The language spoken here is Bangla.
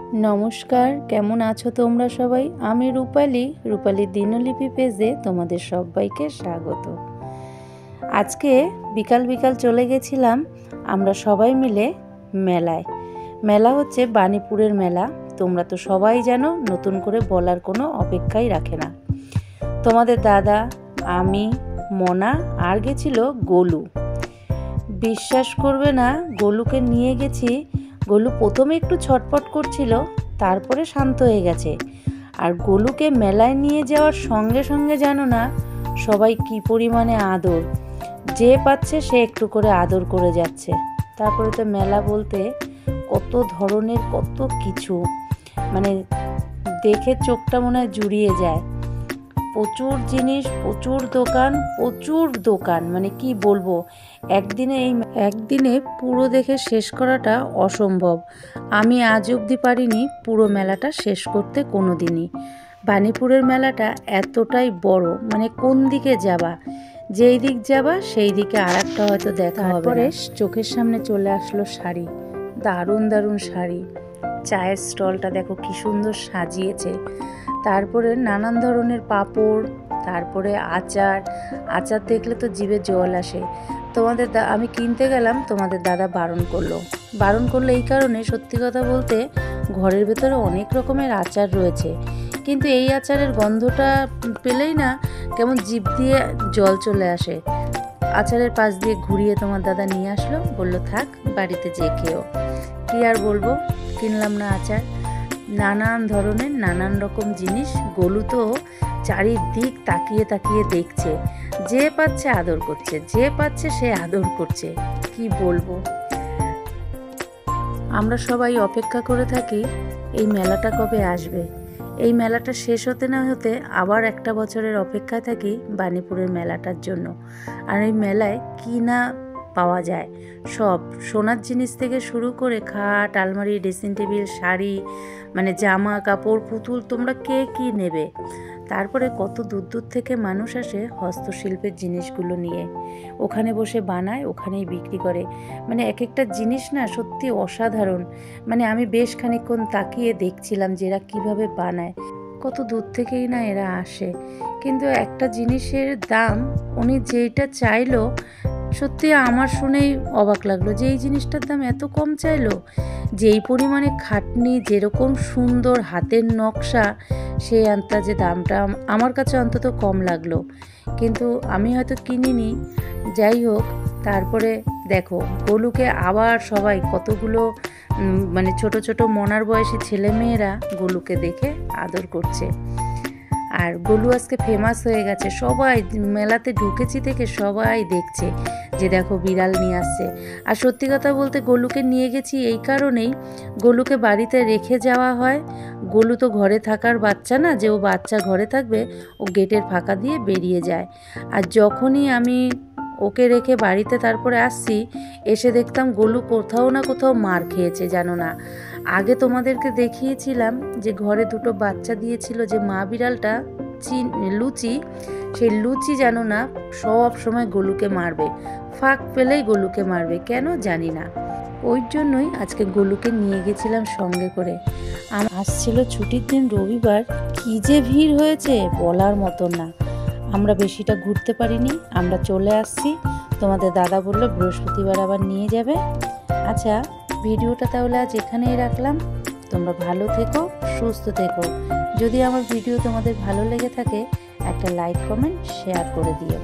नमस्कार केमन आछो तोमरा सबाई। आमी रूपाली दिनलिपि पेजे तोमादेर सबाइके स्वागत। आजके बिकाल बिकाल चले गेछिलाम आमरा सबाई मिले मेलाय। मेला होच्छे बानीपुरेर मेला। तोमरा तो सबाई जानो, नतुन करे बोलार कोनो अपेक्षाई राखे ना। तोमादेर दादा आमी मोना आर गेछिलो गोलू। विश्वास करबे ना, गोलूके निये गेछि। गोलू प्रथमे एकटू छटपट करछिलो, तारपरे शांत हये गेछे। आर गोलूके मेलाय निये जाओयार संगे संगे जानो ना सबाई कि परिमाणे आदर, जे पाচ্ছে से एकटू करे आदर करे जाচ্ছে। तारपरे तो मेला बोलते कत धरनेर कत किछु, माने देखे चोखटा मने हय जुड़िये जाय। प्रचुर जिनिस, प्रचुर दोकान माने कि बोलबो, एकदिने पुरो देखे शेष कराटा असम्भव। आमी आज अब्दि पारिनी पुरो मेलाटा शेष करते कोनोदिनई। बानीपुरेर मेलाटा एतटाई बड़ो, माने कोन दिके जाबा, जेई दिक जाबा सेई दिके आरेकटा हयतो देखा होबे। तारपरे चोखेर सामने चले आसलो शाड़ी, दारुण दारुण शाड़ी। चायेर स्टलटा देखो कि सुंदर साजिয়েছে। तारपरे नानान धरनेर पापड़, तारपरे आचार देखले तो जिभे जल आसे। तोमादेर आमी किनते गेलाम, तोमादेर दादा बारण करलो এই কারণে, সত্যি কথা বলতে ঘরের ভেতরে অনেক রকমের আচার রয়েছে, কিন্তু এই আচারের গন্ধটা পেলেই না কেমন জিভ দিয়ে জল চলে আসে। আচারের পাশ দিয়ে ঘুরিয়ে তোমার দাদা নিয়ে আসলো, বললো থাক বাড়িতে যেয়ে খেও। কি আর বলবো, কিনলাম না আচার। নানান ধরনের নানান রকম জিনিস। গোলু তো চারিদিক তাকিয়ে তাকিয়ে দেখছে, যে পাচ্ছে আদর করছে, যে পাচ্ছে সে আদর করছে। কি বলবো, আমরা সবাই অপেক্ষা করে থাকি এই মেলাটা কবে আসবে। এই মেলাটা শেষ হতে না হতে আবার একটা বছরের অপেক্ষায় থাকি বানীপুরের মেলাটার জন্য। আর এই মেলায় কি না পাওয়া যায়, সব সোনার জিনিস থেকে শুরু করে খাট, আলমারি, ড্রেসিং টেবিল, শাড়ি, মানে জামা কাপড়, পুতুল, তোমরা কে কি নেবে। তারপরে কত দূর দূর থেকে মানুষ আসে হস্তশিল্পের জিনিসগুলো নিয়ে, ওখানে বসে বানায়, ওখানেই বিক্রি করে। মানে এক একটা জিনিস না সত্যি অসাধারণ। মানে আমি বেশ খানিকক্ষণ তাকিয়ে দেখছিলাম যে এরা কীভাবে বানায়, কত দূর থেকেই না এরা আসে। কিন্তু একটা জিনিসের দাম উনি যেইটা চাইলো, সত্যি আমার শুনেই অবাক লাগলো যে এই জিনিসটার দাম এত কম চাইলো। যেই পরিমাণে খাটনি, যেরকম সুন্দর হাতের নকশা, সেই আন্দাজে দামটা আমার কাছে অন্তত কম লাগলো। কিন্তু আমি হয়তো কিনিনি, যাই হোক। তারপরে দেখো গোলুকে আবার সবাই কতগুলো মানে ছোট ছোট মনার বয়সী ছেলেমেয়েরা গোলুকে দেখে আদর করছে। আর গোলু আজকে ফেমাস হয়ে গেছে, সবাই মেলাতে ঢুকেছি থেকে সবাই দেখছে যে দেখো বিড়াল নিয়ে আসছে। আর সত্যি কথা বলতে গোলুকে নিয়ে গেছি এই কারণেই, গোলুকে বাড়িতে রেখে যাওয়া হয়। গোলু তো ঘরে থাকার বাচ্চা না, যে ও বাচ্চা ঘরে থাকবে, ও গেটের ফাঁকা দিয়ে বেরিয়ে যায়। আর যখনই আমি ওকে রেখে বাড়িতে তারপরে আসছি, এসে দেখতাম গোলু কোথাও না কোথাও মার খেয়েছে, জানো না। আগে তোমাদেরকে দেখিয়েছিলাম যে ঘরে দুটো বাচ্চা দিয়েছিল যে মা বিড়ালটা লুচি, সেই লুচি জানো না সব সময় গোলুকে মারবে, ফাঁক পেলেই গোলুকে মারবে, কেন জানি না। ওই জন্যই আজকে গোলুকে নিয়ে গেছিলাম সঙ্গে করে। আসছিল ছুটির দিন রবিবার, কি যে ভিড় হয়েছে বলার মতন না। আমরা বেশিটা ঘুরতে পারিনি, আমরা চলে আসছি। তোমাদের দাদা বললো বৃহস্পতিবার আবার নিয়ে যাবে। আচ্ছা, ভিডিওটা তাহলে আজ এখানেই রাখলাম। তোমরা ভালো থেকো, সুস্থ থেকো। যদি আমার ভিডিও তোমাদের ভালো লেগে থাকে একটা লাইক, কমেন্ট, শেয়ার করে দিও।